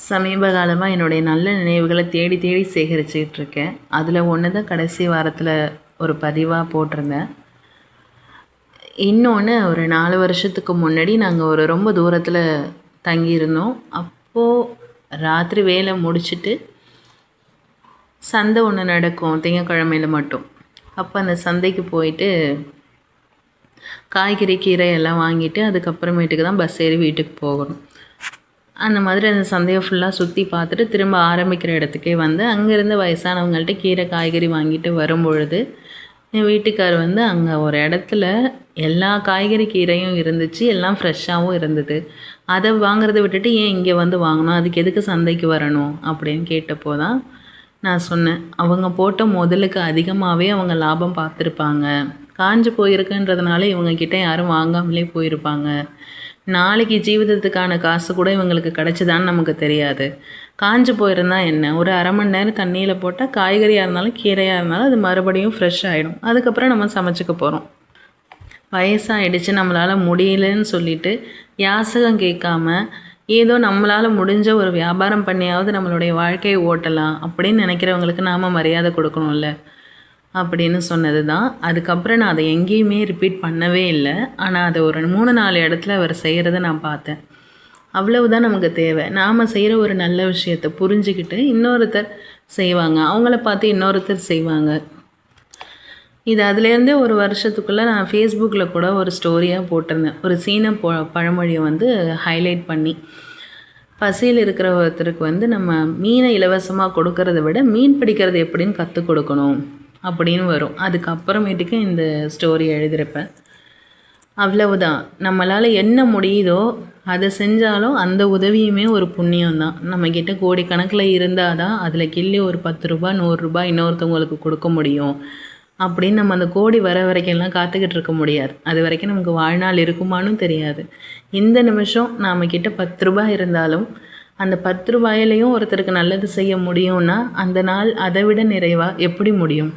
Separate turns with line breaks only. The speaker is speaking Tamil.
சமீப காலமாக என்னுடைய நல்ல நினைவுகளை தேடி தேடி சேகரிச்சுக்கிட்டு இருக்கேன். அதில் ஒன்று தான் கடைசி வாரத்தில் ஒரு பதிவாக போட்டிருந்தேன். இன்னொன்று ஒரு 4 வருஷத்துக்கு முன்னாடி நாங்கள் ஒரு ரொம்ப தூரத்தில் தங்கியிருந்தோம். அப்போது ராத்திரி வேலை முடிச்சுட்டு சந்தை ஒன்று நடக்கும் திங்கக்கிழமையில் மட்டும். அப்போ அந்த சந்தைக்கு போயிட்டு காய்கறி கீரை எல்லாம் வாங்கிட்டு அதுக்கப்புறமேட்டுக்கு தான் பஸ் ஏறி வீட்டுக்கு போகணும். அந்த மாதிரி அந்த சந்தையை ஃபுல்லாக சுற்றி பார்த்துட்டு திரும்ப ஆரம்பிக்கிற இடத்துக்கே வந்து அங்கேருந்து வயசானவங்கள்ட்ட கீரை காய்கறி வாங்கிட்டு வரும்பொழுது என் வீட்டுக்கார் வந்து அங்கே ஒரு இடத்துல எல்லா காய்கறி கீரையும் இருந்துச்சு, எல்லாம் ஃப்ரெஷ்ஷாகவும் இருந்தது. அதை வாங்குறத விட்டுட்டு ஏன் இங்கே வந்து வாங்கணும், அதுக்கு எதுக்கு சந்தைக்கு வரணும் அப்படின்னு கேட்டப்போ தான் நான் சொன்னேன், அவங்க போட்ட முதலுக்கு அதிகமாகவே அவங்க லாபம் பார்த்துருப்பாங்க. காஞ்சு போயிருக்குன்றதுனால இவங்கக்கிட்ட யாரும் வாங்காமலே போயிருப்பாங்க. நாளைக்கு ஜீவிதத்துக்கான காசு கூட இவங்களுக்கு கிடச்சிதான்னு நமக்கு தெரியாது. காஞ்சு போயிருந்தா என்ன, ஒரு அரை மணி நேரம் தண்ணியில் போட்டால் காய்கறியாக இருந்தாலும் கீரையாக இருந்தாலும் அது மறுபடியும் ஃப்ரெஷ் ஆகிடும். அதுக்கப்புறம் நம்ம சமைச்சிக்க போகிறோம். வயசாகிடுச்சு நம்மளால் முடியலன்னு சொல்லிட்டு யாசகம் கேட்காம ஏதோ நம்மளால் முடிஞ்ச ஒரு வியாபாரம் பண்ணியாவது நம்மளுடைய வாழ்க்கையை ஓட்டலாம் அப்படின்னு நினைக்கிறவங்களுக்கு நாம் மரியாதை கொடுக்கணும்ல அப்படின்னு சொன்னது தான். அதுக்கப்புறம் நான் அதை எங்கேயுமே ரிப்பீட் பண்ணவே இல்லை. ஆனால் அதை ஒரு 3-4 இடத்துல அவர் செய்கிறத நான் பார்த்தேன். அவ்வளவுதான் நமக்கு தேவை. நாம் செய்கிற ஒரு நல்ல விஷயத்தை புரிஞ்சுக்கிட்டு இன்னொருத்தர் செய்வாங்க, அவங்கள பார்த்து இன்னொருத்தர் செய்வாங்க. இது அதுலேருந்தே ஒரு வருஷத்துக்குள்ளே நான் ஃபேஸ்புக்கில் கூட ஒரு ஸ்டோரியாக போட்டிருந்தேன். ஒரு சீன பழமொழியை வந்து ஹைலைட் பண்ணி, பசியில் இருக்கிற ஒருத்தருக்கு வந்து நம்ம மீனை இலவசமாக கொடுக்கறத விட மீன் பிடிக்கிறது எப்படின்னு கற்றுக் கொடுக்கணும் அப்படின்னு வரும். அதுக்கப்புறமேட்டுக்கு இந்த ஸ்டோரி எழுதியிருப்பேன். அவ்வளவுதான். நம்மளால் என்ன முடியுதோ அதை செஞ்சாலும் அந்த உதவியுமே ஒரு புண்ணியம்தான். நம்மக்கிட்ட கோடிக்கணக்கில் இருந்தால் தான் அதில் கிள்ளி ஒரு 10 ரூபா 100 ரூபாய் இன்னொருத்தவங்களுக்கு கொடுக்க முடியும். அப்படின்னு நம்ம அந்த கோடி வர வரைக்கும்லாம் காத்துக்கிட்டு இருக்க முடியாது. அது வரைக்கும் நமக்கு வாழ்நாள் இருக்குமானும் தெரியாது. இந்த நிமிஷம் நம்மக்கிட்ட 10 ரூபாய் இருந்தாலும் அந்த 10 ரூபாயிலையும் ஒருத்தருக்கு நல்லது செய்ய முடியும்னா அந்த நாள் அதை விட நிறைவாக எப்படி முடியும்?